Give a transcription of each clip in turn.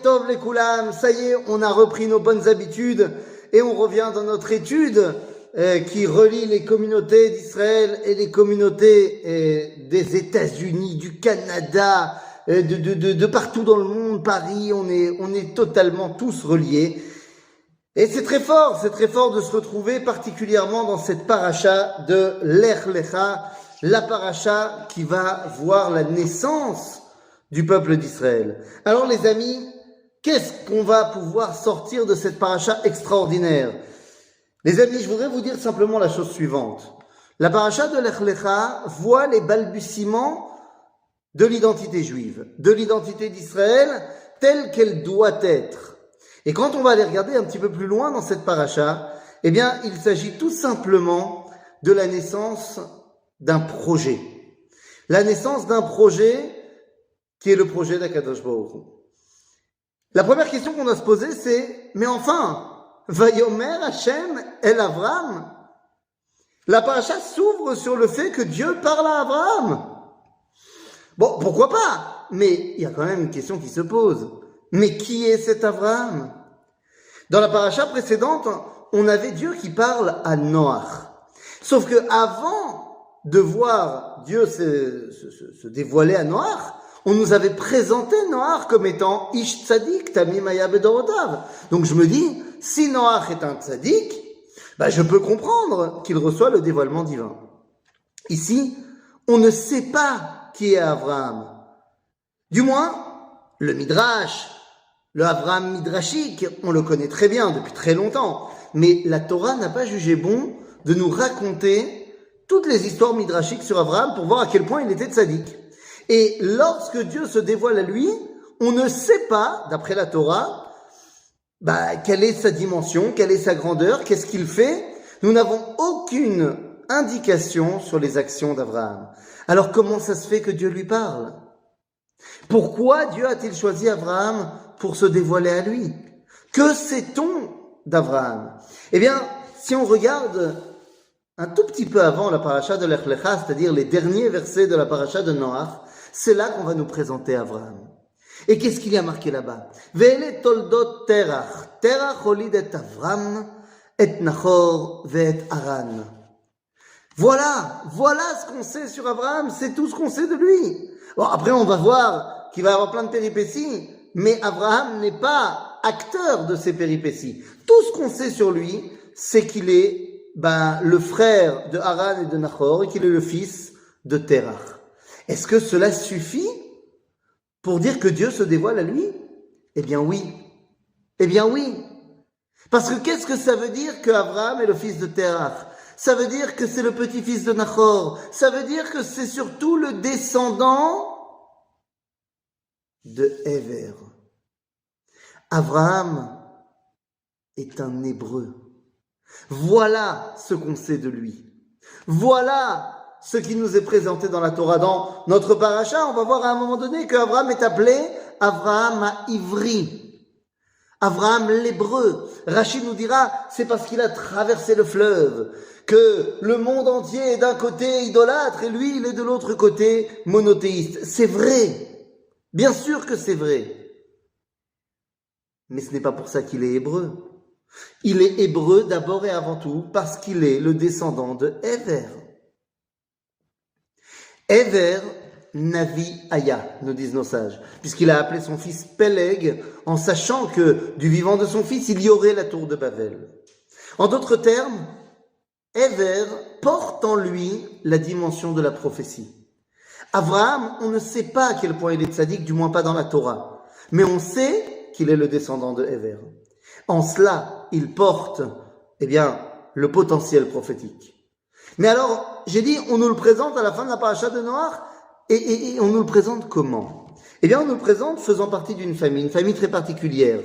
Tov les Koulam, ça y est, on a repris nos bonnes habitudes et on revient dans notre étude qui relie les communautés d'Israël et les communautés des États-Unis, du Canada, de partout dans le monde, Paris, on est totalement tous reliés. Et c'est très fort de se retrouver particulièrement dans cette paracha de Lech Lecha, la paracha qui va voir la naissance du peuple d'Israël. Alors les amis, qu'est-ce qu'on va pouvoir sortir de cette paracha extraordinaire? Les amis, je voudrais vous dire simplement la chose suivante. La paracha de Lech Lecha voit les balbutiements de l'identité juive, de l'identité d'Israël telle qu'elle doit être. Et quand on va aller regarder un petit peu plus loin dans cette paracha, eh bien, il s'agit tout simplement de la naissance d'un projet. La naissance d'un projet qui est le projet d'Akadosh Baruch Hu. La première question qu'on doit se poser, c'est, mais enfin, Vayomer Hashem El Avram. La paracha s'ouvre sur le fait que Dieu parle à Abraham. Bon, pourquoi pas? Mais il y a quand même une question qui se pose. Mais qui est cet Abraham? Dans la paracha précédente, on avait Dieu qui parle à Noach. Sauf que avant de voir Dieu se dévoiler à Noach, on nous avait présenté Noach comme étant Ish Tzadik, Tamim Haya Bedorotav. Donc je me dis, si Noach est un Tzadik, je peux comprendre qu'il reçoit le dévoilement divin. Ici, on ne sait pas qui est Abraham. Du moins, le Midrash, le Abraham midrashique, on le connaît très bien depuis très longtemps. Mais la Torah n'a pas jugé bon de nous raconter toutes les histoires midrashiques sur Abraham pour voir à quel point il était tzaddik. Et lorsque Dieu se dévoile à lui, on ne sait pas, d'après la Torah, quelle est sa dimension, quelle est sa grandeur, qu'est-ce qu'il fait. Nous n'avons aucune indication sur les actions d'Abraham. Alors comment ça se fait que Dieu lui parle? Pourquoi Dieu a-t-il choisi Abraham pour se dévoiler à lui? Que sait-on d'Abraham? Eh bien, si on regarde un tout petit peu avant la paracha de Lech Lecha, c'est-à-dire les derniers versets de la paracha de Noach, c'est là qu'on va nous présenter Abraham. Et qu'est-ce qu'il y a marqué là-bas? Ve'ele toldot Terach. Terach holid et Avram, et Nachor, ve'et Haran. Voilà ce qu'on sait sur Abraham, c'est tout ce qu'on sait de lui. Bon, après on va voir qu'il va y avoir plein de péripéties, mais Abraham n'est pas acteur de ces péripéties. Tout ce qu'on sait sur lui, c'est qu'il est le frère de Haran et de Nachor et qu'il est le fils de Terach. Est-ce que cela suffit pour dire que Dieu se dévoile à lui? Eh bien oui. Parce que qu'est-ce que ça veut dire que Abraham est le fils de Terach? Ça veut dire que c'est le petit-fils de Nachor. Ça veut dire que c'est surtout le descendant de Héver. Abraham est un Hébreu. Voilà ce qu'on sait de lui. Voilà ce qui nous est présenté dans la Torah. Dans notre paracha, on va voir à un moment donné qu'Abraham est appelé Abraham à Ivri. Abraham l'Hébreu. Rachid nous dira, c'est parce qu'il a traversé le fleuve que le monde entier est d'un côté idolâtre et lui, il est de l'autre côté monothéiste. C'est vrai. Bien sûr que c'est vrai. Mais ce n'est pas pour ça qu'il est hébreu. Il est hébreu d'abord et avant tout parce qu'il est le descendant de Héver. Héver Navi Aya, nous disent nos sages, puisqu'il a appelé son fils Peleg en sachant que du vivant de son fils, il y aurait la tour de Babel. En d'autres termes, Héver porte en lui la dimension de la prophétie. Abraham, on ne sait pas à quel point il est tzaddik, du moins pas dans la Torah, mais on sait qu'il est le descendant de Héver. En cela, il porte, le potentiel prophétique. Mais alors, j'ai dit, on nous le présente à la fin de la paracha de Noach, et on nous le présente comment? On nous le présente faisant partie d'une famille, une famille très particulière.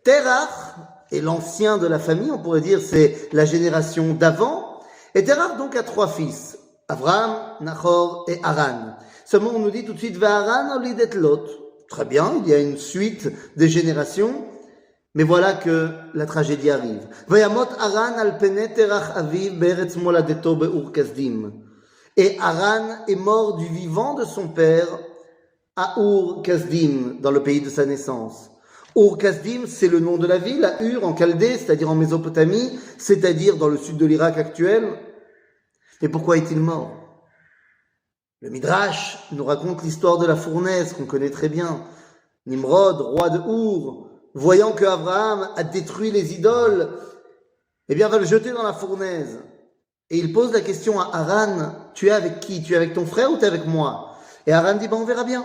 Terach est l'ancien de la famille, on pourrait dire c'est la génération d'avant, et Terach donc a 3 fils, Abraham, Nachor et Haran. Seulement on nous dit tout de suite, Haran olidet Lot. Très bien, il y a une suite des générations, mais voilà que la tragédie arrive. Vayamot Haran al pene Terach aviv be'eretz moladeto be'ur kasdim. Et Haran est mort du vivant de son père à Ur Kasdim, dans le pays de sa naissance. Ur Kasdim, c'est le nom de la ville, à Ur, en Chaldée, c'est-à-dire en Mésopotamie, c'est-à-dire dans le sud de l'Irak actuel. Mais pourquoi est-il mort? Le Midrash nous raconte l'histoire de la fournaise qu'on connaît très bien. Nimrod, roi de Ur, voyant que Abraham a détruit les idoles, eh bien va le jeter dans la fournaise. Et il pose la question à Haran, tu es avec qui? Tu es avec ton frère ou tu es avec moi? Et Haran dit, on verra bien.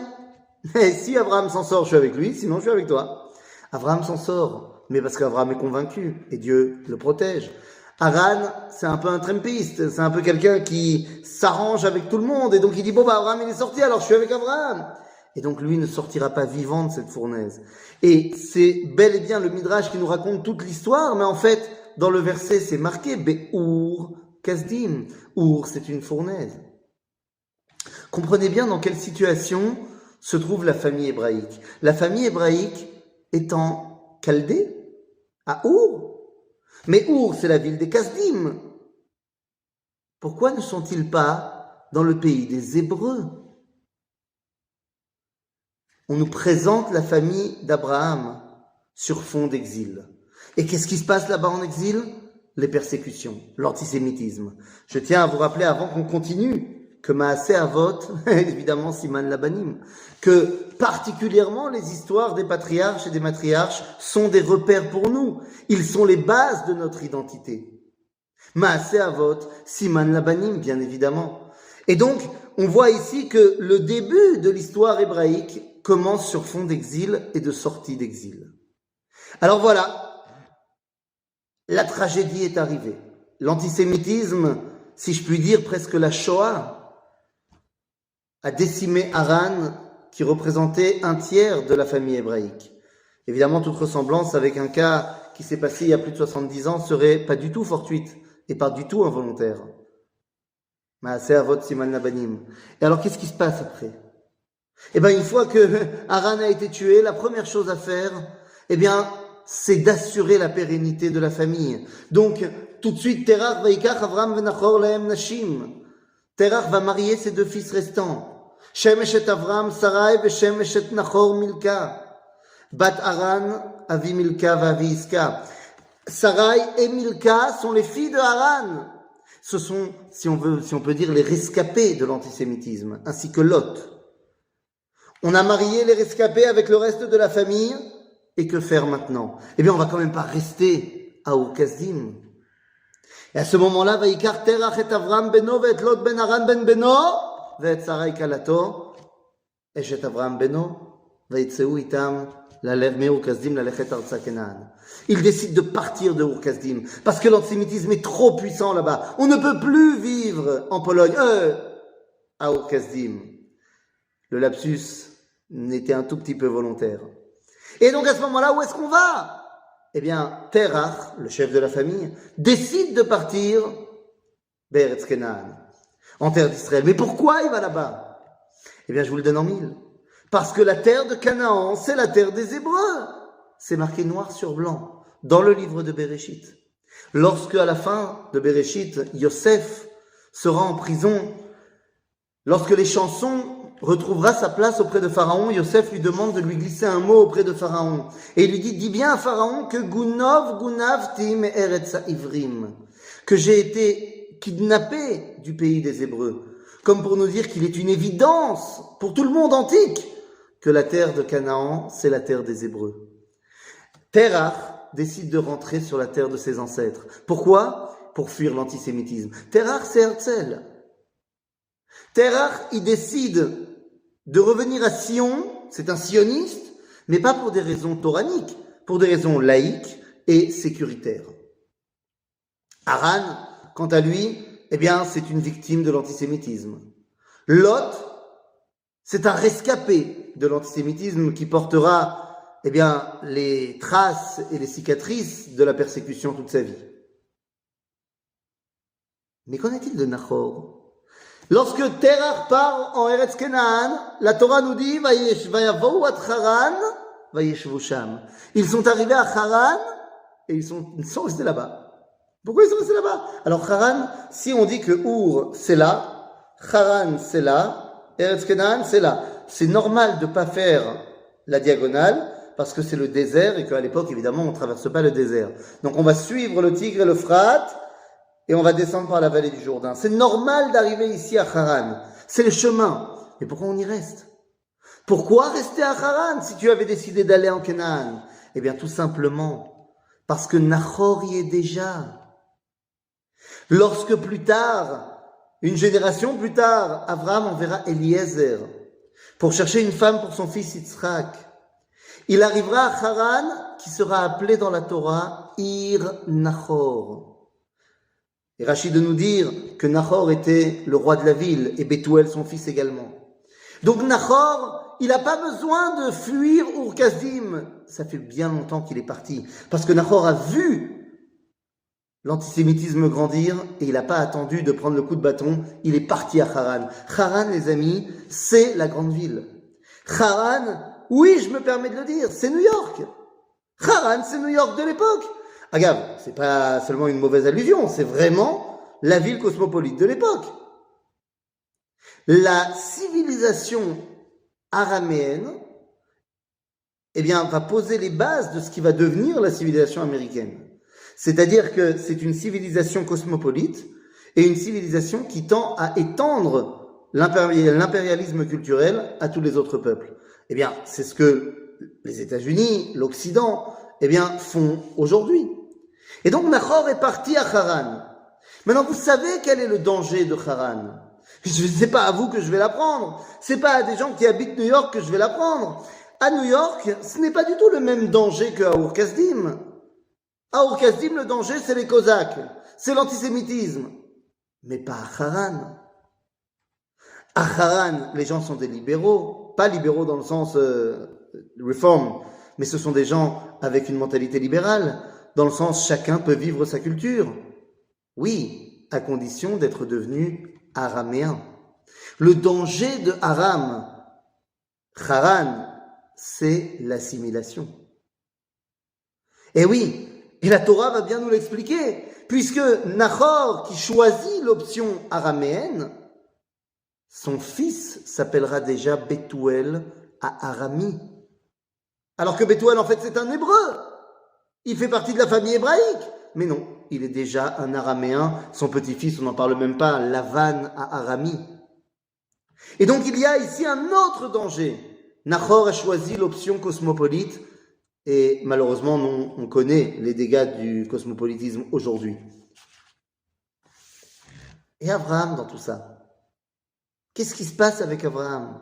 Et si Abraham s'en sort, je suis avec lui, sinon je suis avec toi. Abraham s'en sort, mais parce qu'Abraham est convaincu, et Dieu le protège. Haran, c'est un peu un trumpiste, c'est un peu quelqu'un qui s'arrange avec tout le monde, et donc il dit, Abraham il est sorti, alors je suis avec Abraham. Et donc lui ne sortira pas vivant de cette fournaise. Et c'est bel et bien le Midrash qui nous raconte toute l'histoire, mais en fait, dans le verset, c'est marqué, Be'ur Kasdim. Ur, c'est une fournaise. Comprenez bien dans quelle situation se trouve la famille hébraïque. La famille hébraïque est en Chaldée, à Ur. Mais Ur, c'est la ville des Kasdim. Pourquoi ne sont-ils pas dans le pays des Hébreux? On nous présente la famille d'Abraham sur fond d'exil. Et qu'est-ce qui se passe là-bas en exil? Les persécutions, l'antisémitisme. Je tiens à vous rappeler avant qu'on continue que Maaseh Avot, évidemment Siman Labanim, que particulièrement les histoires des patriarches et des matriarches sont des repères pour nous. Ils sont les bases de notre identité. Maaseh Avot, Siman Labanim, bien évidemment. Et donc, on voit ici que le début de l'histoire hébraïque commence sur fond d'exil et de sortie d'exil. Alors voilà, la tragédie est arrivée. L'antisémitisme, si je puis dire presque la Shoah, a décimé Haran, qui représentait un tiers de la famille hébraïque. Évidemment, toute ressemblance avec un cas qui s'est passé il y a plus de 70 ans serait pas du tout fortuite et pas du tout involontaire. Maaseh Avot Siman Labanim. Et alors, qu'est-ce qui se passe après? Eh bien, une fois que Haran a été tué, la première chose à faire, eh bien, c'est d'assurer la pérennité de la famille. Donc, tout de suite, Terach Vaikach Avram Venachor Lahem Nashim. Terach va marier ses deux fils restants. Shemesh et Avram Sarai et Shemesh et Nachor Milka. Bat Haran Avi Milka Vavi Iska. Sarai et Milka sont les filles de Haran. Ce sont, si on peut dire, les rescapés de l'antisémitisme, ainsi que Lot. On a marié les rescapés avec le reste de la famille, et que faire maintenant? Eh bien, on va quand même pas rester à Ur Kasdim. Et à ce moment-là, Vaikar Terach et Avram beno, et Lot ben Haran ben beno, et Sarai kalato, et Avram beno, vaitzeu itam, l'alev me Ur Kasdim, l'alechet arza Kenaan. Ils décident de partir de Ur Kasdim, parce que l'antisémitisme est trop puissant là-bas. On ne peut plus vivre en Pologne, à Ur Kasdim. Le lapsus n'était un tout petit peu volontaire. Et donc à ce moment-là, où est-ce qu'on va? Eh bien, Terach, le chef de la famille, décide de partir Be'eretz Kenaan, en terre d'Israël. Mais pourquoi il va là-bas? Eh bien, je vous le donne en mille. Parce que la terre de Canaan, c'est la terre des Hébreux. C'est marqué noir sur blanc dans le livre de Bereshit. Lorsque, à la fin de Bereshit, Yosef sera en prison, lorsque les chansons retrouvera sa place auprès de Pharaon, Yosef lui demande de lui glisser un mot auprès de Pharaon. Et il lui dit, dis bien à Pharaon que Gunov Gunavti me'eretz ha'ivrim, que j'ai été kidnappé du pays des Hébreux. Comme pour nous dire qu'il est une évidence pour tout le monde antique que la terre de Canaan, c'est la terre des Hébreux. Terach décide de rentrer sur la terre de ses ancêtres. Pourquoi? Pour fuir l'antisémitisme. Terach, c'est Herzl. Terach, il décide de revenir à Sion, c'est un sioniste, mais pas pour des raisons toraniques, pour des raisons laïques et sécuritaires. Haran, quant à lui, eh bien, c'est une victime de l'antisémitisme. Lot, c'est un rescapé de l'antisémitisme qui portera, eh bien, les traces et les cicatrices de la persécution toute sa vie. Mais qu'en est-il de Nachor? Lorsque Terach part en Eretz Kenaan, la Torah nous dit Vayavou at Haran, vayeshvu sham. Ils sont arrivés à Haran et ils sont restés là-bas. Pourquoi ils sont restés là-bas? Alors Haran, si on dit que Ur c'est là, Haran c'est là, Eretz Kenaan c'est là. C'est normal de ne pas faire la diagonale, parce que c'est le désert et qu'à l'époque, évidemment, on ne traverse pas le désert. Donc on va suivre le Tigre et l'Euphrate et on va descendre par la vallée du Jourdain. C'est normal d'arriver ici à Haran. C'est le chemin. Mais pourquoi on y reste? Pourquoi rester à Haran si tu avais décidé d'aller en Canaan? Eh bien, tout simplement parce que Nahor y est déjà. Lorsque plus tard, une génération plus tard, Abraham enverra Eliezer pour chercher une femme pour son fils Yitzhak, il arrivera à Haran qui sera appelé dans la Torah Ir Nahor. Et Rachid de nous dire que Nahor était le roi de la ville et Bethuel son fils également. Donc Nahor, il n'a pas besoin de fuir Ur-Kasdim. Ça fait bien longtemps qu'il est parti. Parce que Nahor a vu l'antisémitisme grandir et il n'a pas attendu de prendre le coup de bâton. Il est parti à Haran. Haran, les amis, c'est la grande ville. Haran, oui, je me permets de le dire, c'est New York. Haran, c'est New York de l'époque. Regarde, c'est pas seulement une mauvaise allusion, c'est vraiment la ville cosmopolite de l'époque. La civilisation araméenne, eh bien, va poser les bases de ce qui va devenir la civilisation américaine. C'est-à-dire que c'est une civilisation cosmopolite et une civilisation qui tend à étendre l'impérialisme culturel à tous les autres peuples. Eh bien, c'est ce que les États-Unis, l'Occident, eh bien, font aujourd'hui. Et donc, Nahor est parti à Haran. Maintenant, vous savez quel est le danger de Haran? C'est pas à vous que je vais l'apprendre. C'est pas à des gens qui habitent New York que je vais l'apprendre. À New York, ce n'est pas du tout le même danger qu'à Ur-Kasdim. À Ur-Kasdim, le danger, c'est les Cosaques. C'est l'antisémitisme. Mais pas à Haran. À Haran, les gens sont des libéraux. Pas libéraux dans le sens réforme, mais ce sont des gens avec une mentalité libérale, dans le sens chacun peut vivre sa culture. Oui, à condition d'être devenu araméen. Le danger de Haran, c'est l'assimilation. Et oui, et la Torah va bien nous l'expliquer, puisque Nahor, qui choisit l'option araméenne, son fils s'appellera déjà Bethuel à Arami. Alors que Bethuel, en fait, c'est un hébreu. Il fait partie de la famille hébraïque. Mais non, il est déjà un araméen. Son petit-fils, on n'en parle même pas, Lavan à Arami. Et donc, il y a ici un autre danger. Nahor a choisi l'option cosmopolite. Et malheureusement, on connaît les dégâts du cosmopolitisme aujourd'hui. Et Abraham dans tout ça? Qu'est-ce qui se passe avec Abraham?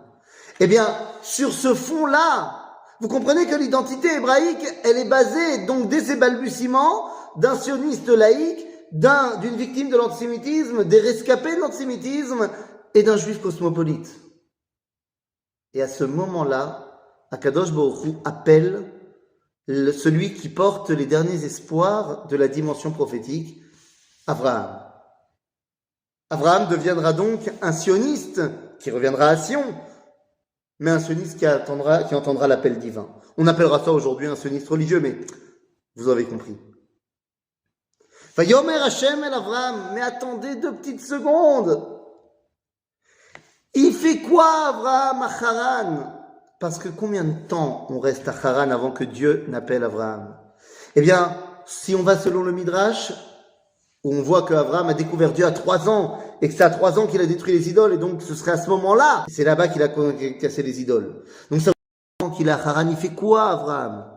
Eh bien, sur ce fond-là, vous comprenez que l'identité hébraïque, elle est basée, donc, dès ses balbutiements, d'un sioniste laïque, d'une victime de l'antisémitisme, des rescapés de l'antisémitisme et d'un juif cosmopolite. Et à ce moment-là, Akadosh Baruch Hu appelle celui qui porte les derniers espoirs de la dimension prophétique, Abraham. Abraham deviendra donc un sioniste qui reviendra à Sion, mais un sioniste qui entendra l'appel divin. On appellera ça aujourd'hui un sioniste religieux, mais vous avez compris. Vayomer Hashem el Abraham, mais attendez 2 petites secondes. Il fait quoi Abraham à Haran? Parce que combien de temps on reste à Haran avant que Dieu n'appelle Abraham? Eh bien, si on va selon le Midrash, où on voit qu'Abraham a découvert Dieu à 3 ans, et que c'est à 3 ans qu'il a détruit les idoles, et donc ce serait à ce moment-là, c'est là-bas qu'il a cassé les idoles. Donc ça veut dire qu'il a Haran, il fait quoi Abraham?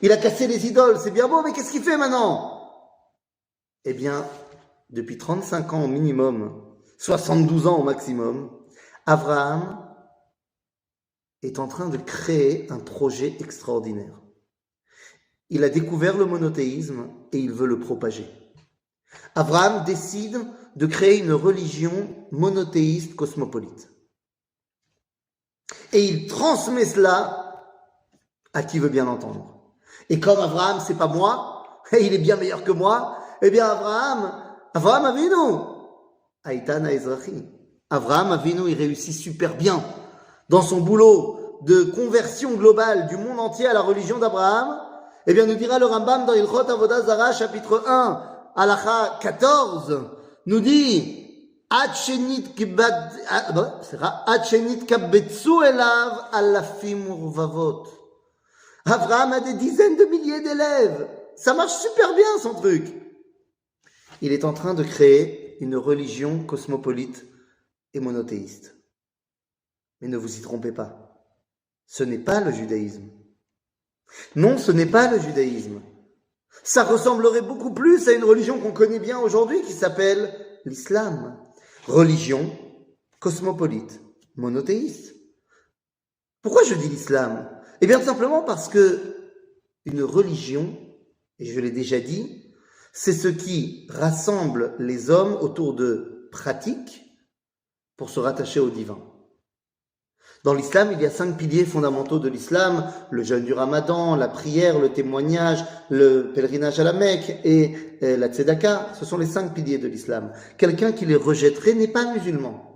Il a cassé les idoles, c'est bien beau, mais qu'est-ce qu'il fait maintenant? Eh bien, depuis 35 ans au minimum, 72 ans au maximum, Abraham est en train de créer un projet extraordinaire. Il a découvert le monothéisme et il veut le propager. Abraham décide de créer une religion monothéiste cosmopolite. Et il transmet cela à qui veut bien l'entendre. Et comme Abraham, c'est pas moi, et il est bien meilleur que moi, eh bien Abraham Avinu, Aïtan Ezrahi. Abraham Avinu, il réussit super bien dans son boulot de conversion globale du monde entier à la religion d'Abraham. Eh bien, nous dira le Rambam dans Ilchot Avodah Zarah, chapitre 1, Halacha 14, nous dit Ad shenit kabetsu elav alafim urvavot. Abraham a des dizaines de milliers d'élèves. Ça marche super bien, son truc. Il est en train de créer une religion cosmopolite et monothéiste. Mais ne vous y trompez pas. Ce n'est pas le judaïsme. Non, ce n'est pas le judaïsme. Ça ressemblerait beaucoup plus à une religion qu'on connaît bien aujourd'hui qui s'appelle l'islam. Religion cosmopolite, monothéiste. Pourquoi je dis l'islam? Eh bien, tout simplement parce que une religion, et je l'ai déjà dit, c'est ce qui rassemble les hommes autour de pratiques pour se rattacher au divin. Dans l'islam, il y a 5 piliers fondamentaux de l'islam, le jeûne du ramadan, la prière, le témoignage, le pèlerinage à la Mecque et la tzedaka. Ce sont les 5 piliers de l'islam. Quelqu'un qui les rejetterait n'est pas musulman.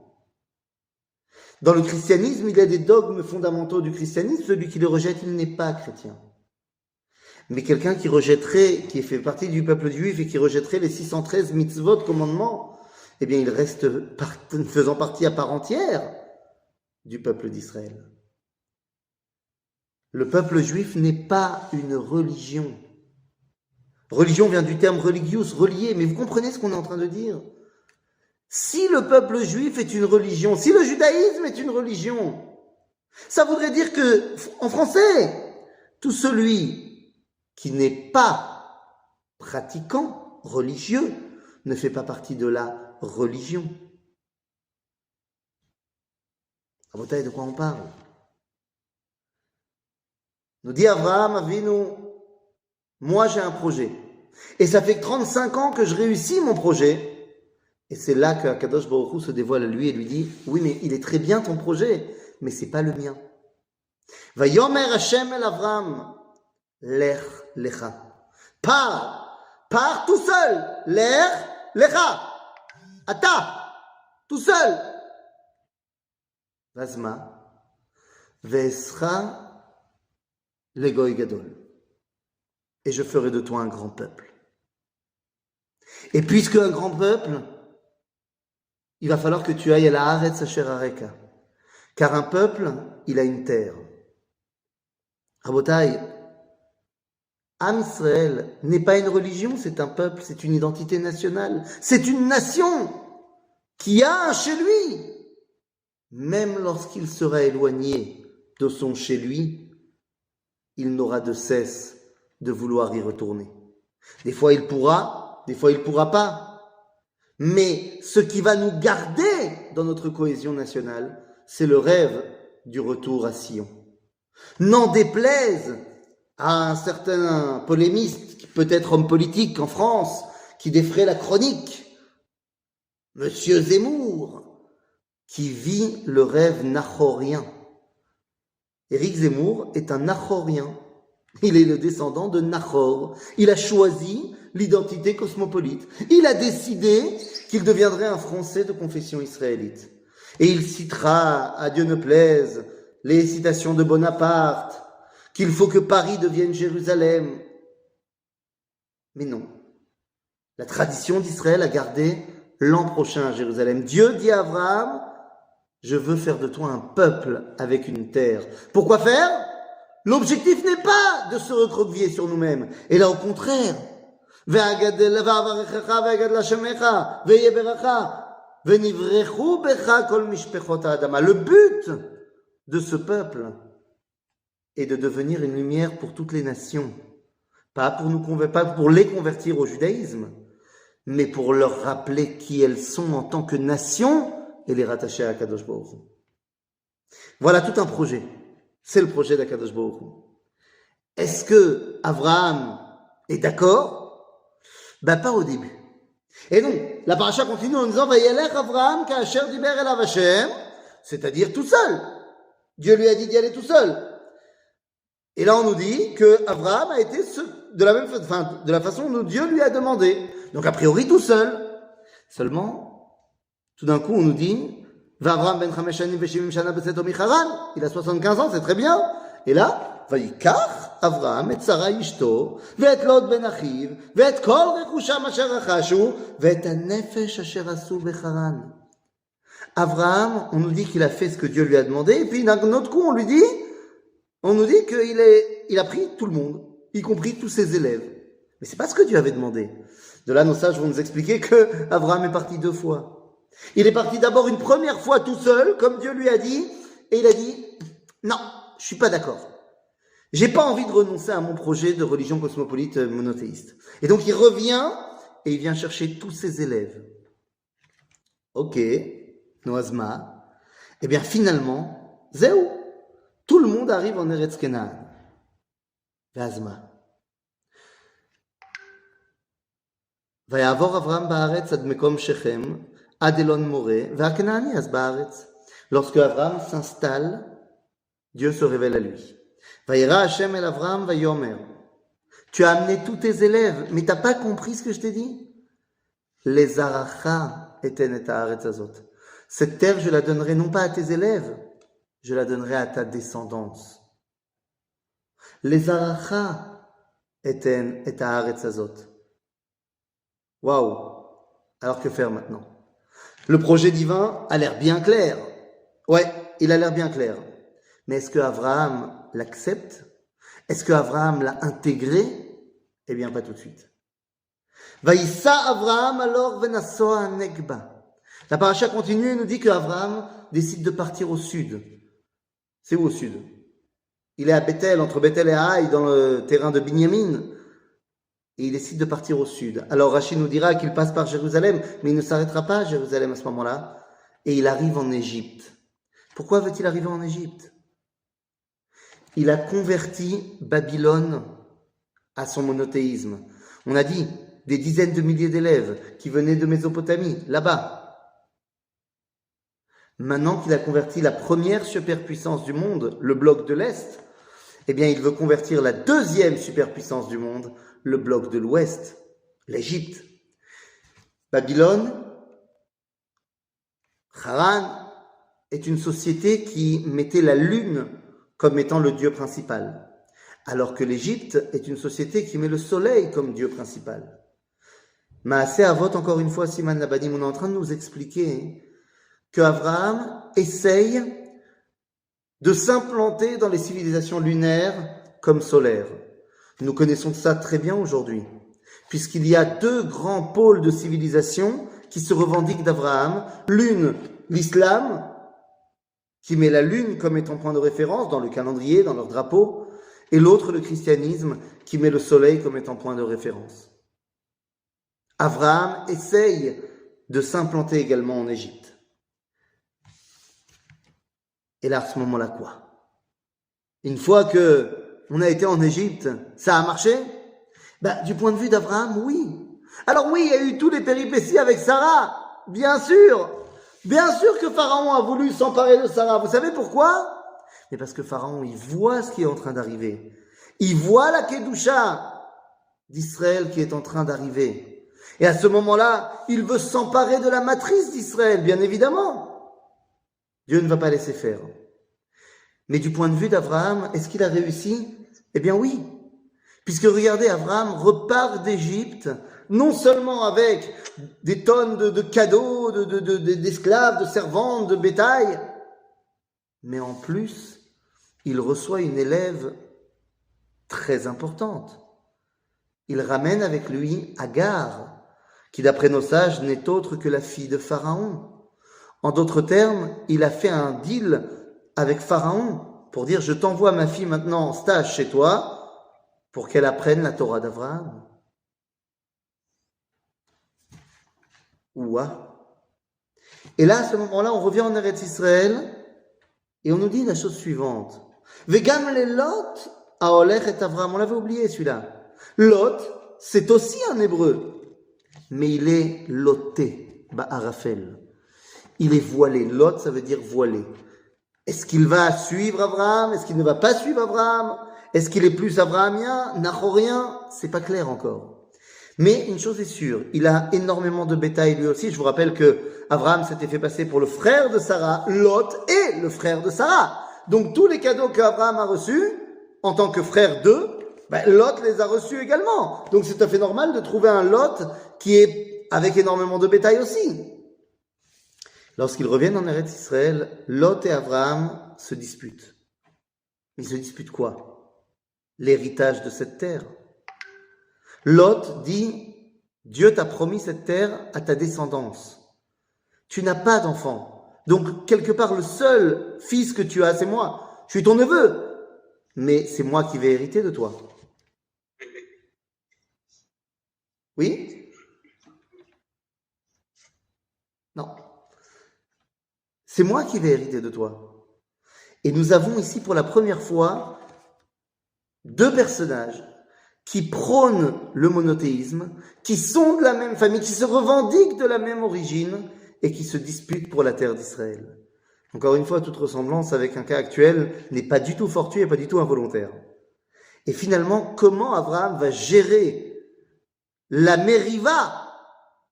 Dans le christianisme, il y a des dogmes fondamentaux du christianisme. Celui qui les rejette, il n'est pas chrétien. Mais quelqu'un qui rejetterait, qui fait partie du peuple juif et qui rejetterait les 613 mitzvot, commandements, eh bien, il reste faisant partie à part entière du peuple d'Israël. Le peuple juif n'est pas une religion. Religion vient du terme religius, relié, mais vous comprenez ce qu'on est en train de dire? Si le peuple juif est une religion, si le judaïsme est une religion, ça voudrait dire que, en français, tout celui qui n'est pas pratiquant, religieux, ne fait pas partie de la religion. Rabotai, de quoi on parle? Nous dit Abraham Avinu, moi j'ai un projet. Et ça fait 35 ans que je réussis mon projet. Et c'est là que Kadosh Baruch Hu se dévoile à lui et lui dit, oui, mais il est très bien ton projet, mais c'est pas le mien. Vayomer Hashem el Avram, lech lecha. Pars tout seul. Lech lecha. Ata, tout seul. Vazma, ve'esra legoy gadol. Et je ferai de toi un grand peuple. Et puisque un grand peuple, il va falloir que tu ailles à la Haaretz Asher Areka. Car un peuple, il a une terre. Rabotai, Am Israël n'est pas une religion, c'est un peuple, c'est une identité nationale. C'est une nation qui a un chez lui. Même lorsqu'il sera éloigné de son chez lui, il n'aura de cesse de vouloir y retourner. Des fois il pourra, des fois il pourra pas. Mais ce qui va nous garder dans notre cohésion nationale, c'est le rêve du retour à Sion. N'en déplaise à un certain polémiste, peut-être homme politique en France, qui défrait la chronique, Monsieur Zemmour, qui vit le rêve nachorien. Éric Zemmour est un nachorien. Il est le descendant de Nachor. Il a choisi l'identité cosmopolite. Il a décidé qu'il deviendrait un Français de confession israélite. Et il citera, à Dieu ne plaise, les citations de Bonaparte, qu'il faut que Paris devienne Jérusalem. Mais non. La tradition d'Israël a gardé l'an prochain à Jérusalem. Dieu dit à Abraham, je veux faire de toi un peuple avec une terre. Pourquoi faire? L'objectif n'est pas de se recroqueviller sur nous-mêmes. Et là, au contraire, le but de ce peuple est de devenir une lumière pour toutes les nations. Pas pour les convertir au judaïsme, mais pour leur rappeler qui elles sont en tant que nation et les rattacher à Kadosh Baruch Hu. Voilà tout un projet. C'est le projet d'Akadosh Baruch Hu. Est-ce que Abraham est d'accord? Ben pas au début. Et donc, la paracha continue en disant Vayelech Abraham ka'asher diber elav Hashem, c'est-à-dire tout seul. Dieu lui a dit d'y aller tout seul. Et là, on nous dit que Abraham a été de la façon dont Dieu lui a demandé. Donc, a priori, tout seul. Seulement, tout d'un coup, on nous dit Abraham ben 5 shanim ve-70 shana b'tzeto mi-Haran. Il a 75 ans, c'est très bien. Et là, Vayikach Abraham et Sarah ishto, ve'et Lot ben achiv, ve'et kol rechusham asher achashu, ve'et hanefesh asher asu b'Haran. Abraham, on nous dit qu'il a fait ce que Dieu lui a demandé, et puis d'un autre coup, on lui dit On nous dit il a pris tout le monde, y compris tous ses élèves. Mais c'est pas ce que Dieu avait demandé. De là, nos sages vont nous expliquer que Abraham est parti 2 fois. Il est parti d'abord une première fois tout seul, comme Dieu lui a dit, et il a dit, non, je suis pas d'accord. J'ai pas envie de renoncer à mon projet de religion cosmopolite monothéiste. Et donc il revient et il vient chercher tous ses élèves. Ok, Noazma. Eh bien finalement, Zéou, tout le monde arrive en Eretz Kenaan. Vazma. ויעבור אברהם בארץ עד מקום שכם, עד אלון מורה, והכנעני אז בארץ. Lorsque Abraham s'installe, Dieu se révèle à lui. Vayera Hashem el Avraham vayomer. Tu as amené tous tes élèves, mais t'as pas compris ce que je t'ai dit? Les aracha eten et haaretz azot. Cette terre, je la donnerai non pas à tes élèves, je la donnerai à ta descendance. Les aracha eten et haaretz azot. Waouh! Alors que faire maintenant? Le projet divin a l'air bien clair. Ouais, il a l'air bien clair. Mais est-ce que Abraham l'accepte? Est-ce que Abraham l'a intégré? Eh bien, pas tout de suite. Vaïssa Abraham alors venasoa negba. La paracha continue et nous dit qu'Abraham décide de partir au sud. C'est où au sud? Il est à Bethel, entre Bethel et Haï, dans le terrain de Binyamin. Et il décide de partir au sud. Alors Rachid nous dira qu'il passe par Jérusalem, mais il ne s'arrêtera pas à Jérusalem à ce moment-là. Et il arrive en Égypte. Pourquoi veut-il arriver en Égypte? Il a converti Babylone à son monothéisme. On a dit des dizaines de milliers d'élèves qui venaient de Mésopotamie, là-bas. Maintenant qu'il a converti la première superpuissance du monde, le bloc de l'Est, eh bien il veut convertir la deuxième superpuissance du monde, le bloc de l'Ouest, l'Égypte. Babylone, Haran, est une société qui mettait la lune comme étant le dieu principal, alors que l'Égypte est une société qui met le soleil comme dieu principal. Maaseh Avot, encore une fois, Siman Labadim, on est en train de nous expliquer que Abraham essaye de s'implanter dans les civilisations lunaires comme solaires. Nous connaissons ça très bien aujourd'hui, puisqu'il y a 2 grands pôles de civilisation qui se revendiquent d'Abraham. L'une, l'islam, qui met la lune comme étant point de référence dans le calendrier, dans leur drapeau, et l'autre, le christianisme, qui met le soleil comme étant point de référence. Abraham essaye de s'implanter également en Égypte. Et là, à ce moment-là, quoi? Une fois que on a été en Égypte, ça a marché? Du point de vue d'Abraham, oui. Alors oui, il y a eu tous les péripéties avec Sarah, bien sûr. Bien sûr que Pharaon a voulu s'emparer de Sarah. Vous savez pourquoi? Mais parce que Pharaon, il voit ce qui est en train d'arriver. Il voit la Kedusha d'Israël qui est en train d'arriver. Et à ce moment-là, il veut s'emparer de la matrice d'Israël, bien évidemment. Dieu ne va pas laisser faire. Mais du point de vue d'Abraham, est-ce qu'il a réussi? Eh bien oui. Puisque regardez, Abraham repart d'Égypte, non seulement avec des tonnes de cadeaux, d'esclaves, de servantes, de bétail, mais en plus, il reçoit une élève très importante. Il ramène avec lui Agar, qui d'après nos sages n'est autre que la fille de Pharaon. En d'autres termes, il a fait un deal avec Pharaon pour dire « Je t'envoie ma fille maintenant en stage chez toi pour qu'elle apprenne la Torah d'Abraham. » Ouah. Et là, à ce moment-là, on revient en Eretz Israël et on nous dit la chose suivante. « Vegam le Lot aolech et Abraham » On l'avait oublié celui-là. Lot, c'est aussi un hébreu, mais il est loté, ba'arafel. Il est voilé. Lot, ça veut dire voilé. Est-ce qu'il va suivre Abraham? Est-ce qu'il ne va pas suivre Abraham? Est-ce qu'il est plus abrahamien, nachorien? C'est pas clair encore. Mais une chose est sûre, il a énormément de bétail lui aussi. Je vous rappelle que Abraham s'était fait passer pour le frère de Sarah. Lot est le frère de Sarah. Donc tous les cadeaux qu'Abraham a reçus, en tant que frère d'eux, Lot les a reçus également. Donc c'est tout à fait normal de trouver un Lot qui est avec énormément de bétail aussi. Lorsqu'ils reviennent en Eretz Israël, Lot et Abraham se disputent. Mais ils se disputent quoi? L'héritage de cette terre. Lot dit, Dieu t'a promis cette terre à ta descendance. Tu n'as pas d'enfant. Donc, quelque part, le seul fils que tu as, c'est moi. Je suis ton neveu. Mais c'est moi qui vais hériter de toi. Oui? Non. C'est moi qui vais hériter de toi. Et nous avons ici pour la première fois deux personnages qui prônent le monothéisme, qui sont de la même famille, qui se revendiquent de la même origine et qui se disputent pour la terre d'Israël. Encore une fois, toute ressemblance avec un cas actuel n'est pas du tout fortuit et pas du tout involontaire. Et finalement, comment Abraham va gérer la mériva,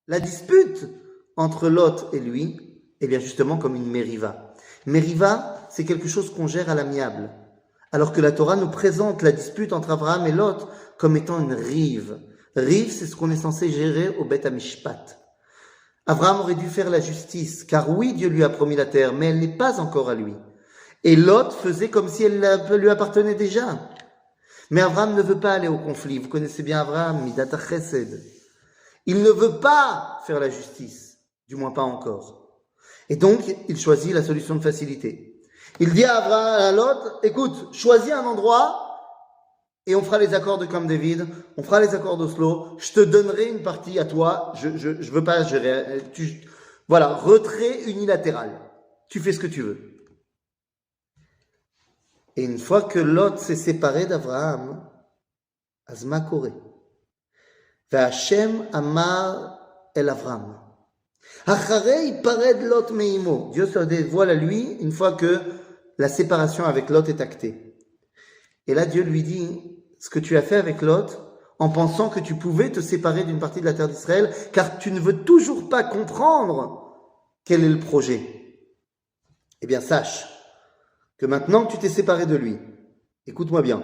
la dispute entre Lot et lui? Eh bien justement comme une mériva. Mériva, c'est quelque chose qu'on gère à l'amiable. Alors que la Torah nous présente la dispute entre Abraham et Lot comme étant une rive. Rive, c'est ce qu'on est censé gérer au Beth Hamishpat. Abraham aurait dû faire la justice, car oui, Dieu lui a promis la terre, mais elle n'est pas encore à lui. Et Lot faisait comme si elle lui appartenait déjà. Mais Abraham ne veut pas aller au conflit. Vous connaissez bien Abraham, Midat HaChesed. Il ne veut pas faire la justice, du moins pas encore. Et donc, il choisit la solution de facilité. Il dit à Abraham, à Lot, écoute, choisis un endroit et on fera les accords de Camp David, on fera les accords d'Oslo, je te donnerai une partie à toi, je veux pas gérer, voilà, retrait unilatéral. Tu fais ce que tu veux. Et une fois que Lot s'est séparé d'Abraham, Azma Koré, V'Hashem Amar El Avram. Acharei pared Lot meimo. Dieu se dévoile à lui une fois que la séparation avec Lot est actée. Et là, Dieu lui dit, ce que tu as fait avec Lot, en pensant que tu pouvais te séparer d'une partie de la terre d'Israël, car tu ne veux toujours pas comprendre quel est le projet. Eh bien, sache que maintenant que tu t'es séparé de lui, écoute-moi bien.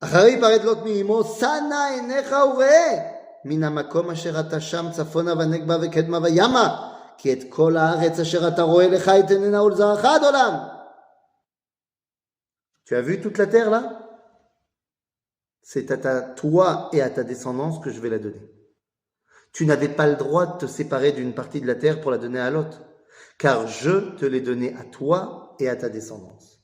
Acharei pared Lot meimo, sana enecha ureh. מן המקום אשר אתה שם צפונה ונגבה וקדמה וימה כי את כל הארץ אשר אתה רואה לך אתננה ולזרעך עד עולם. Tu as vu toute la terre là? C'est à toi et à ta descendance que je vais la donner. Tu n'avais pas le droit de te séparer d'une partie de la terre pour la donner à l'autre, car je te l'ai donnée à toi et à ta descendance.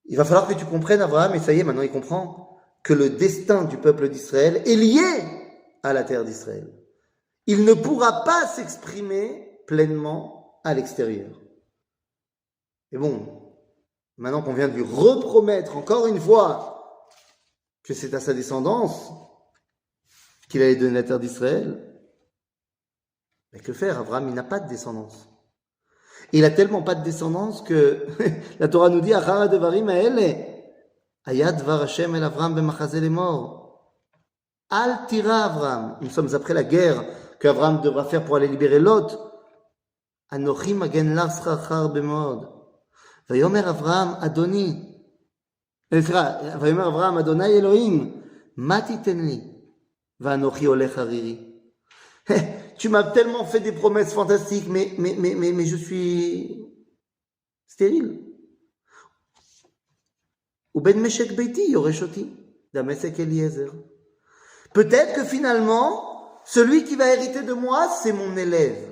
Il va falloir que tu comprennes, Abraham, et ça y est, maintenant il comprend, que le destin du peuple d'Israël est lié à la terre d'Israël. Il ne pourra pas s'exprimer pleinement à l'extérieur. Et bon, maintenant qu'on vient de lui repromettre encore une fois que c'est à sa descendance qu'il allait donner la terre d'Israël, mais que faire? Abraham, il n'a pas de descendance. Il a tellement pas de descendance que la Torah nous dit Achara devarim ha'ele hayad dvar Hashem el Avram b'machazeh lemor. Al tira Avram. Nous sommes après la guerre qu'Avram devra faire pour aller libérer Lot. Anochi magen lav srachar b'mod. Vayomer Avram Adoni. Vayomer Avram Adonai Elohim. Ma titen li. Vanochi olech hariri. Tu m'as tellement fait des promesses fantastiques, mais je suis stérile. Ou ben meshek beiti yoreshoti. Damesek Eliezer. Peut-être que finalement, celui qui va hériter de moi, c'est mon élève.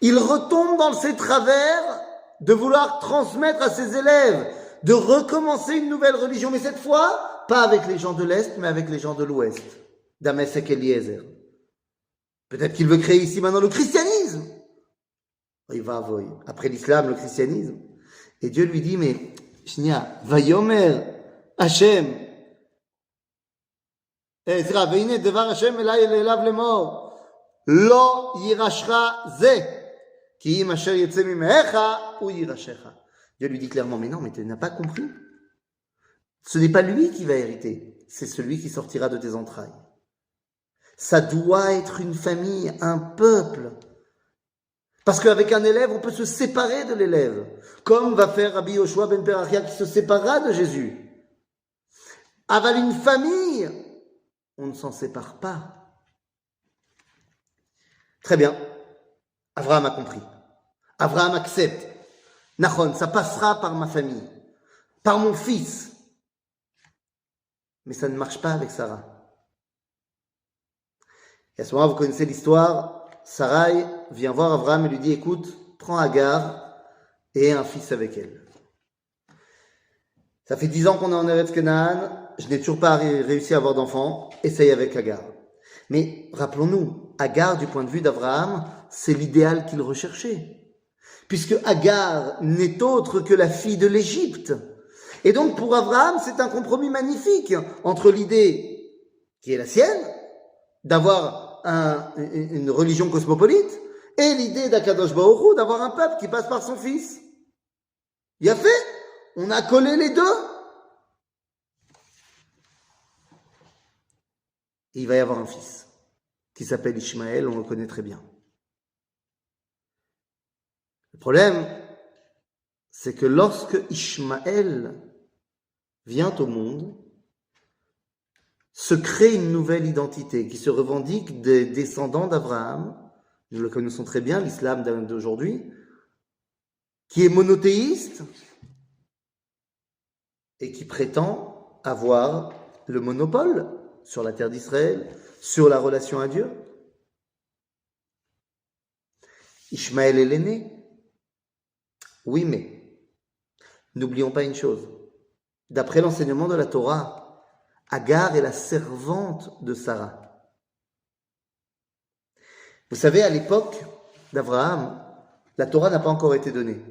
Il retombe dans ses travers de vouloir transmettre à ses élèves, de recommencer une nouvelle religion, mais cette fois, pas avec les gens de l'Est, mais avec les gens de l'Ouest. Damesek Eliezer. Peut-être qu'il veut créer ici maintenant le christianisme. Il va avoyer. Après l'islam, le christianisme. Et Dieu lui dit, mais, Shnia, Vayomer, Hashem, והנה דבר השם אליו לאמור לא יירשך זה כי אם אשר יצא ממך הוא יירשך. Dieu lui dit clairement, mais non, mais tu n'as pas compris. Ce n'est pas lui qui va hériter, c'est celui qui sortira de tes entrailles. Ça doit être une famille, un peuple. Parce qu'avec un élève, on peut se séparer de l'élève, comme va faire Rabbi Yoshua ben Perachia qui se séparera de Jésus. Aval une famille, on ne s'en sépare pas. Très bien. Abraham a compris. Abraham accepte. Nahon, ça passera par ma famille, par mon fils. Mais ça ne marche pas avec Sarah. Et à ce moment, vous connaissez l'histoire, Sarai vient voir Abraham et lui dit, écoute, prends Agar et un fils avec elle. Ça fait 10 ans qu'on est en Eretz Canaan, je n'ai toujours pas réussi à avoir d'enfant, essaye avec Agar. Mais rappelons-nous, Agar, du point de vue d'Abraham, c'est l'idéal qu'il recherchait. Puisque Agar n'est autre que la fille de l'Égypte. Et donc pour Abraham, c'est un compromis magnifique entre l'idée qui est la sienne, d'avoir une religion cosmopolite, et l'idée d'Akadosh Baruch Hu d'avoir un peuple qui passe par son fils. Il a fait, on a collé les deux. Et il va y avoir un fils qui s'appelle Ishmaël, on le connaît très bien. Le problème, c'est que lorsque Ishmaël vient au monde, se crée une nouvelle identité qui se revendique des descendants d'Abraham. Nous le connaissons très bien, l'islam d'aujourd'hui, qui est monothéiste et qui prétend avoir le monopole sur la terre d'Israël, sur la relation à Dieu. Ishmaël est l'aîné. Oui, mais n'oublions pas une chose. D'après l'enseignement de la Torah, Agar est la servante de Sarah. Vous savez, à l'époque d'Abraham, la Torah n'a pas encore été donnée.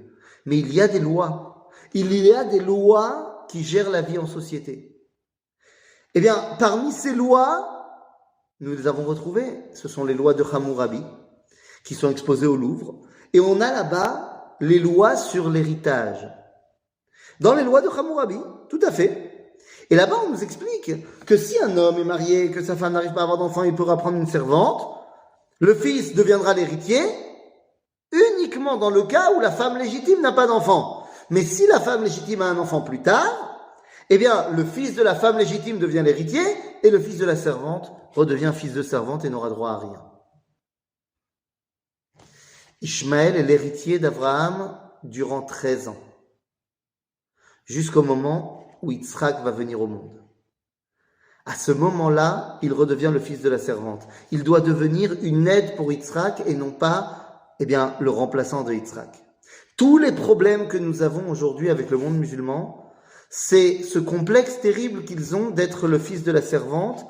Mais il y a des lois. Il y a des lois qui gèrent la vie en société. Eh bien, parmi ces lois, nous les avons retrouvées. Ce sont les lois de Hammurabi, qui sont exposées au Louvre. Et on a là-bas les lois sur l'héritage. Dans les lois de Hammurabi, tout à fait. Et là-bas, on nous explique que si un homme est marié et que sa femme n'arrive pas à avoir d'enfant, il pourra prendre une servante. Le fils deviendra l'héritier uniquement dans le cas où la femme légitime n'a pas d'enfant. Mais si la femme légitime a un enfant plus tard, eh bien, le fils de la femme légitime devient l'héritier et le fils de la servante redevient fils de servante et n'aura droit à rien. Ishmaël est l'héritier d'Abraham durant 13 ans, jusqu'au moment où Yitzhak va venir au monde. À ce moment-là, il redevient le fils de la servante. Il doit devenir une aide pour Yitzhak et non pas, le remplaçant de Yitzhak. Tous les problèmes que nous avons aujourd'hui avec le monde musulman, c'est ce complexe terrible qu'ils ont d'être le fils de la servante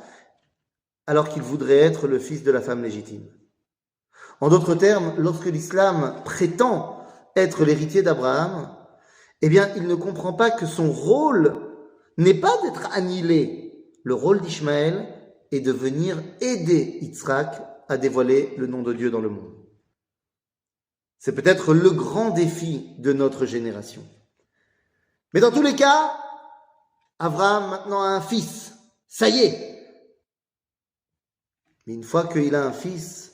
alors qu'ils voudraient être le fils de la femme légitime. En d'autres termes, lorsque l'islam prétend être l'héritier d'Abraham, il ne comprend pas que son rôle n'est pas d'être annihilé. Le rôle d'Ishmaël est de venir aider Yitzhak à dévoiler le nom de Dieu dans le monde. C'est peut-être le grand défi de notre génération. Mais dans tous les cas, Abraham maintenant a un fils. Ça y est. Mais une fois qu'il a un fils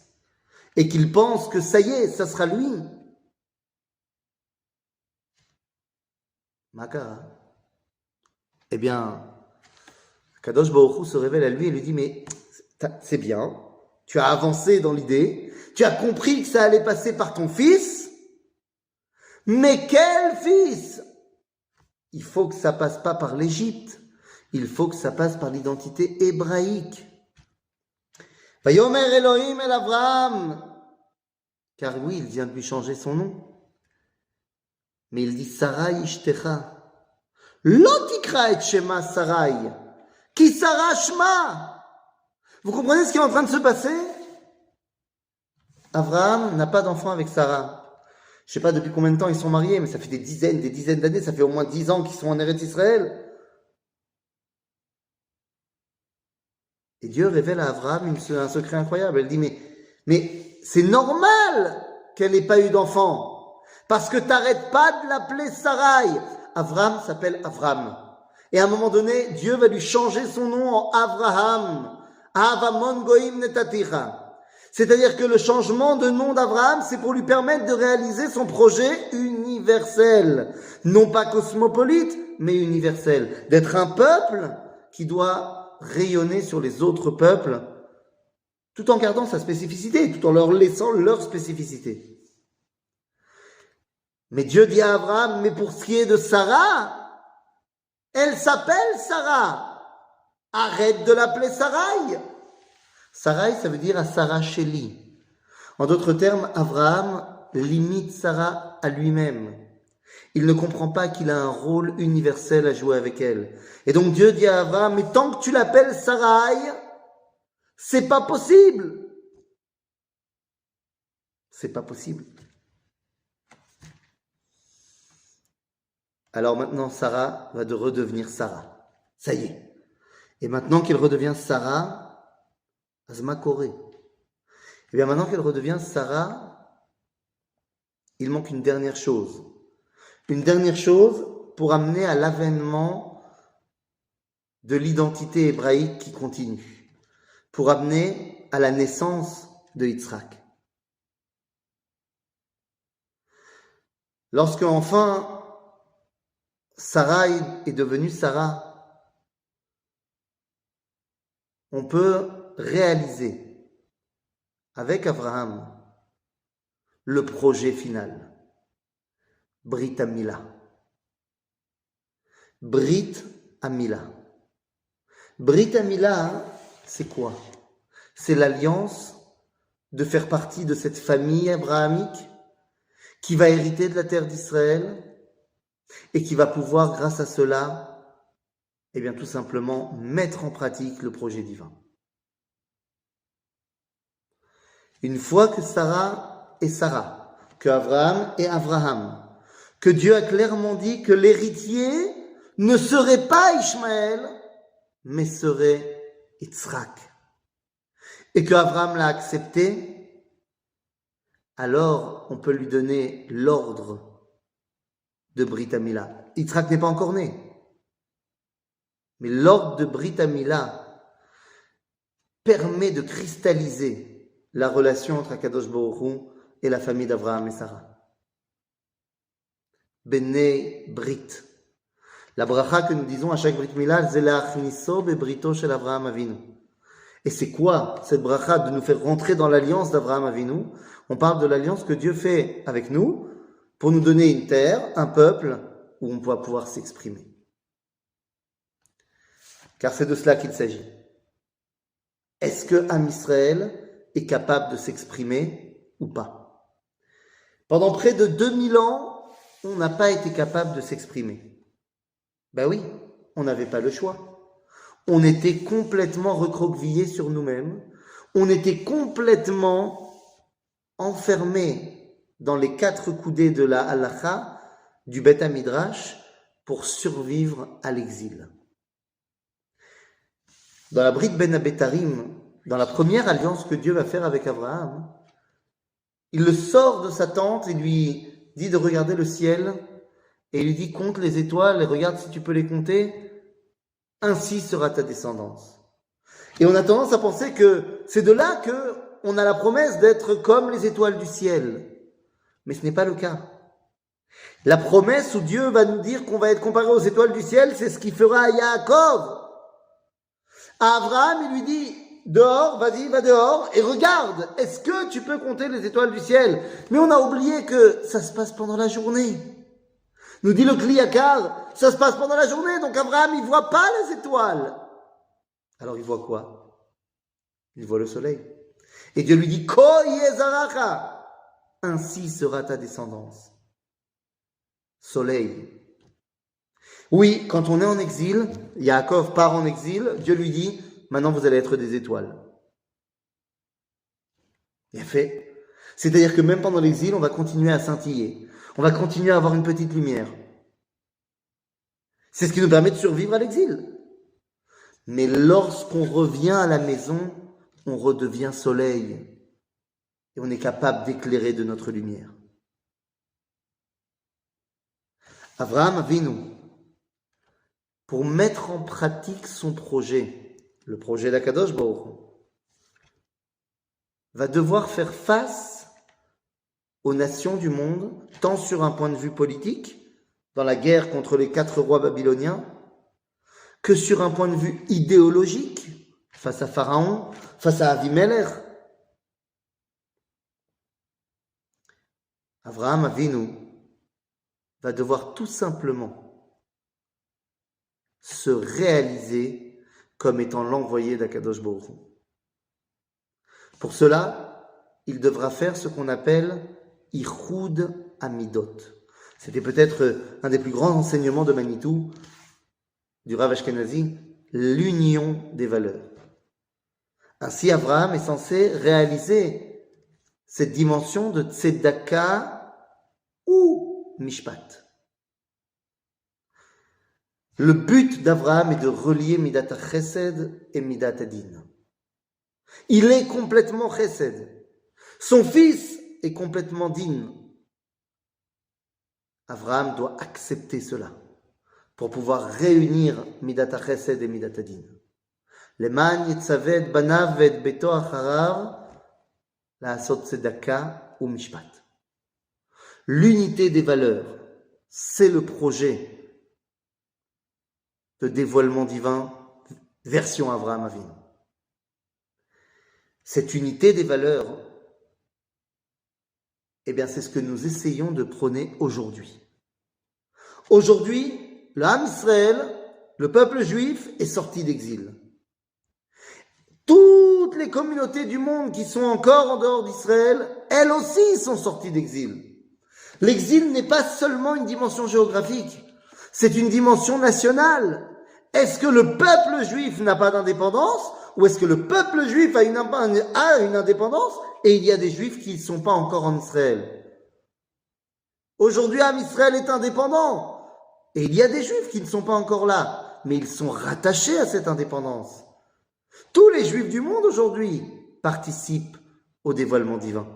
et qu'il pense que ça y est, ça sera lui, Makara. Kadosh Baruch Hu se révèle à lui et lui dit, mais c'est bien, tu as avancé dans l'idée, tu as compris que ça allait passer par ton fils, mais quel fils? Il faut que ça passe pas par l'Égypte, il faut que ça passe par l'identité hébraïque. Vayomer Elohim el Avraham, car oui, il vient de lui changer son nom. Mais il dit Sarai ishtecha. Lo tikra et shema Sarai. Ki Sarah shma. Vous comprenez ce qui est en train de se passer? Abraham n'a pas d'enfant avec Sarah. Je ne sais pas depuis combien de temps ils sont mariés, mais ça fait des dizaines d'années, ça fait au moins 10 ans qu'ils sont en Eretz Israël. Et Dieu révèle à Abraham un secret incroyable. Elle dit, mais c'est normal qu'elle n'ait pas eu d'enfant. Parce que t'arrêtes pas de l'appeler Sarai. Abraham s'appelle Avram. Et à un moment donné, Dieu va lui changer son nom en Abraham. Avamon goim netaticha. C'est-à-dire que le changement de nom d'Abraham, c'est pour lui permettre de réaliser son projet universel. Non pas cosmopolite, mais universel. D'être un peuple qui doit rayonner sur les autres peuples, tout en gardant sa spécificité, tout en leur laissant leur spécificité. Mais Dieu dit à Abraham, mais pour ce qui est de Sarah, elle s'appelle Sarah. Arrête de l'appeler Sarai. Sarai, ça veut dire à Sarah Sheli. En d'autres termes, Abraham limite Sarah à lui-même. Il ne comprend pas qu'il a un rôle universel à jouer avec elle. Et donc Dieu dit à Abraham, mais tant que tu l'appelles Sarai, c'est pas possible. C'est pas possible. Alors maintenant, Sarah va redevenir Sarah. Ça y est. Et maintenant qu'elle redevient Sarah, Azma Koré. Et bien maintenant qu'elle redevient Sarah, il manque une dernière chose. Une dernière chose pour amener à l'avènement de l'identité hébraïque qui continue. Pour amener à la naissance de Yitzhak. Lorsque enfin Sarah est devenue Sarah, on peut réaliser avec Abraham le projet final. Brit Amila. Brit Amila. Brit Amila, c'est quoi? C'est l'alliance de faire partie de cette famille abrahamique qui va hériter de la terre d'Israël et qui va pouvoir, grâce à cela, eh bien, tout simplement mettre en pratique le projet divin. Une fois que Sarah est Sarah, que Abraham est Abraham, que Dieu a clairement dit que l'héritier ne serait pas Ishmaël, mais serait Yitzhak, et que Abraham l'a accepté, alors on peut lui donner l'ordre de Brit Amila. Yitzhak n'est pas encore né. Mais l'ordre de Brit Amila permet de cristalliser la relation entre Akadosh Baruch Hu et la famille d'Abraham et Sarah. Bene Brit. La bracha que nous disons à chaque Brit Mila, c'est l'achniso bebrito shel Abraham Avinu. Et c'est quoi cette bracha de nous faire rentrer dans l'alliance d'Abraham Avinu? On parle de l'alliance que Dieu fait avec nous pour nous donner une terre, un peuple où on va pouvoir s'exprimer. Car c'est de cela qu'il s'agit. Est-ce que Am Israël est capable de s'exprimer ou pas? Pendant près de 2000 ans, on n'a pas été capable de s'exprimer. Ben oui, on n'avait pas le choix. On était complètement recroquevillés sur nous-mêmes. On était complètement enfermés dans les 4 coudées de la halakha, du Beth Midrash, pour survivre à l'exil. Dans la Brit Ben Abetarim, dans la première alliance que Dieu va faire avec Abraham, il le sort de sa tente et lui dit de regarder le ciel, et il lui dit compte les étoiles et regarde si tu peux les compter, ainsi sera ta descendance. Et on a tendance à penser que c'est de là qu'on a la promesse d'être comme les étoiles du ciel. Mais ce n'est pas le cas. La promesse où Dieu va nous dire qu'on va être comparé aux étoiles du ciel, c'est ce qu'il fera à Yaakov. À Abraham, il lui dit, dehors, vas-y, va dehors, et regarde, est-ce que tu peux compter les étoiles du ciel? Mais on a oublié que ça se passe pendant la journée. Nous dit le Kli Yakar, ça se passe pendant la journée, donc Abraham, il ne voit pas les étoiles. Alors il voit quoi? Il voit le soleil. Et Dieu lui dit, Ko yezaracha, ainsi sera ta descendance. Soleil. Oui, quand on est en exil, Yaakov part en exil, Dieu lui dit, maintenant vous allez être des étoiles. Bien fait. C'est-à-dire que même pendant l'exil, on va continuer à scintiller. On va continuer à avoir une petite lumière. C'est ce qui nous permet de survivre à l'exil. Mais lorsqu'on revient à la maison, on redevient soleil. Et on est capable d'éclairer de notre lumière. Abraham Avinu, pour mettre en pratique son projet, le projet d'Akadosh Baruch Hu, va devoir faire face aux nations du monde, tant sur un point de vue politique, dans la guerre contre les 4 rois babyloniens, que sur un point de vue idéologique, face à Pharaon, face à Avimelech. Abraham Avinu va devoir tout simplement se réaliser comme étant l'envoyé d'Akadosh Baruch Hu. Pour cela, il devra faire ce qu'on appelle Ichud Amidot. C'était peut-être un des plus grands enseignements de Manitou, du Rav Ashkenazi, l'union des valeurs. Ainsi, Abraham est censé réaliser cette dimension de Tzedaka ou Mishpat. Le but d'Abraham est de relier Midat HaChesed et Midat HaDin. Il est complètement Chesed. Son fils est complètement Din. Abraham doit accepter cela pour pouvoir réunir Midat HaChesed et Midat HaDin. Leman yitzaved banav et beto acharav la'asot tzedaka ou mishpat. L'unité des valeurs, c'est le projet de dévoilement divin version Avraham Avinu. Cette unité des valeurs, eh bien, c'est ce que nous essayons de prôner aujourd'hui. Aujourd'hui, l'Am Israël, le peuple juif, est sorti d'exil. Toutes les communautés du monde qui sont encore en dehors d'Israël, elles aussi sont sorties d'exil. L'exil n'est pas seulement une dimension géographique, c'est une dimension nationale. Est-ce que le peuple juif n'a pas d'indépendance ou est-ce que le peuple juif a une indépendance et il y a des juifs qui ne sont pas encore en Israël? Aujourd'hui, Am Israël est indépendant et il y a des juifs qui ne sont pas encore là, mais ils sont rattachés à cette indépendance. Tous les juifs du monde aujourd'hui participent au dévoilement divin.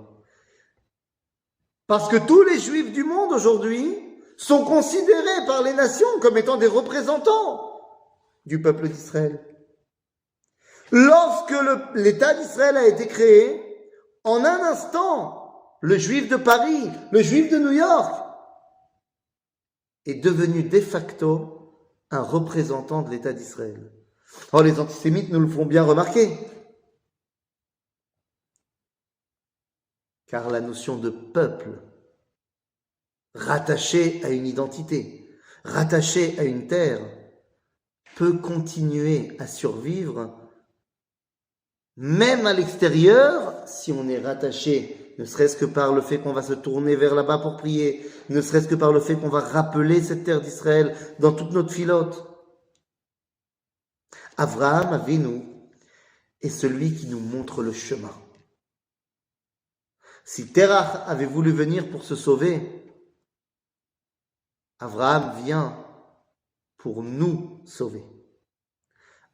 Parce que tous les juifs du monde aujourd'hui sont considérés par les nations comme étant des représentants du peuple d'Israël. Lorsque l'État d'Israël a été créé, en un instant, le juif de Paris, le juif de New York, est devenu de facto un représentant de l'État d'Israël. Or, les antisémites nous le font bien remarquer. Car la notion de peuple, rattaché à une identité, rattaché à une terre, peut continuer à survivre même à l'extérieur, si on est rattaché, ne serait-ce que par le fait qu'on va se tourner vers là-bas pour prier, ne serait-ce que par le fait qu'on va rappeler cette terre d'Israël dans toute notre filote. Avraham Avinu est celui qui nous montre le chemin. Si Terach avait voulu venir pour se sauver, Avraham vient pour nous sauver.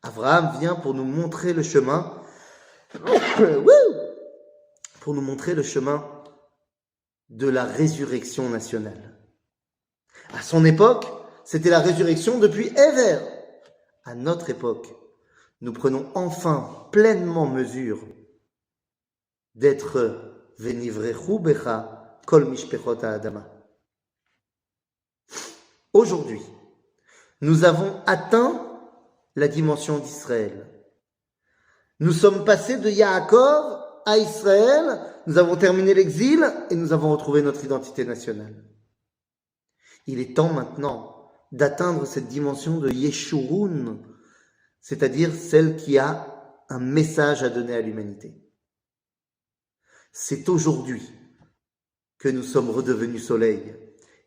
Avraham vient pour nous montrer le chemin, pour nous montrer le chemin de la résurrection nationale. À son époque, c'était la résurrection depuis Ever. À notre époque, nous prenons enfin pleinement mesure d'être Venivrechu becha kol mishpechot ha'adama. Aujourd'hui, nous avons atteint la dimension d'Israël. Nous sommes passés de Yaakov à Israël, nous avons terminé l'exil et nous avons retrouvé notre identité nationale. Il est temps maintenant d'atteindre cette dimension de Yeshurun, c'est-à-dire celle qui a un message à donner à l'humanité. C'est aujourd'hui que nous sommes redevenus soleil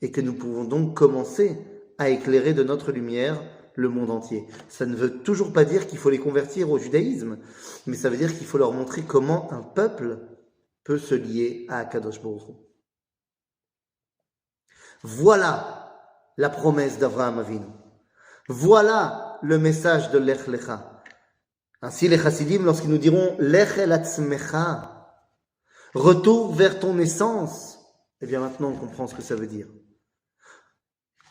et que nous pouvons donc commencer à éclairer de notre lumière le monde entier. Ça ne veut toujours pas dire qu'il faut les convertir au judaïsme, mais ça veut dire qu'il faut leur montrer comment un peuple peut se lier à Akadosh Baruch Hu. Voilà la promesse d'Avraham Avinu. Voilà le message de Lech Lecha. Ainsi les chassidim, lorsqu'ils nous diront Lech el atzmecha, retour vers ton essence, eh bien maintenant on comprend ce que ça veut dire.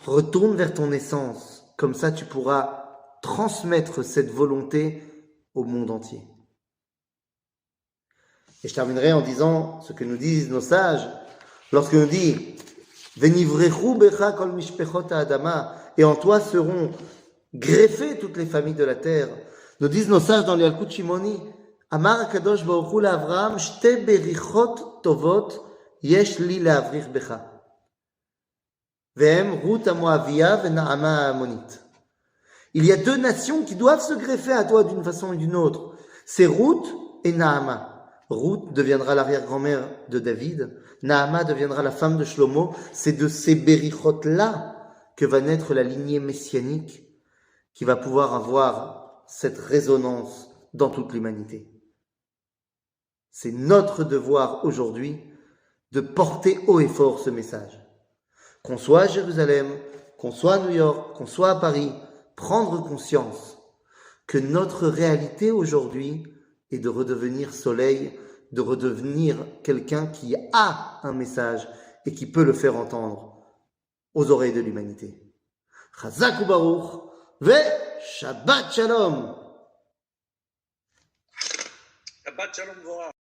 Retourne vers ton essence, comme ça tu pourras transmettre cette volonté au monde entier. Et je terminerai en disant ce que nous disent nos sages, lorsque nous dit Venivrechu becha kol mishpechot ha'adama, et en toi seront greffées toutes les familles de la terre. Nous disent nos sages dans les Yalkut Shimoni, Amar HaKadosh Baruch Hu l'Avraham, shte berichot tovot yesh li le'avrich becha. Vehem Ruth Moavia ve Naama Ammonite. Il y a deux nations qui doivent se greffer à toi d'une façon et d'une autre. C'est Ruth et Naama. Ruth deviendra l'arrière-grand-mère de David. Naama deviendra la femme de Shlomo. C'est de ces bérichot-là que va naître la lignée messianique qui va pouvoir avoir cette résonance dans toute l'humanité. C'est notre devoir aujourd'hui de porter haut et fort ce message. Qu'on soit à Jérusalem, qu'on soit à New York, qu'on soit à Paris, prendre conscience que notre réalité aujourd'hui est de redevenir soleil, de redevenir quelqu'un qui a un message et qui peut le faire entendre aux oreilles de l'humanité. Chazak u'baruch ve Shabbat Shalom. Shabbat Shalom Vorach.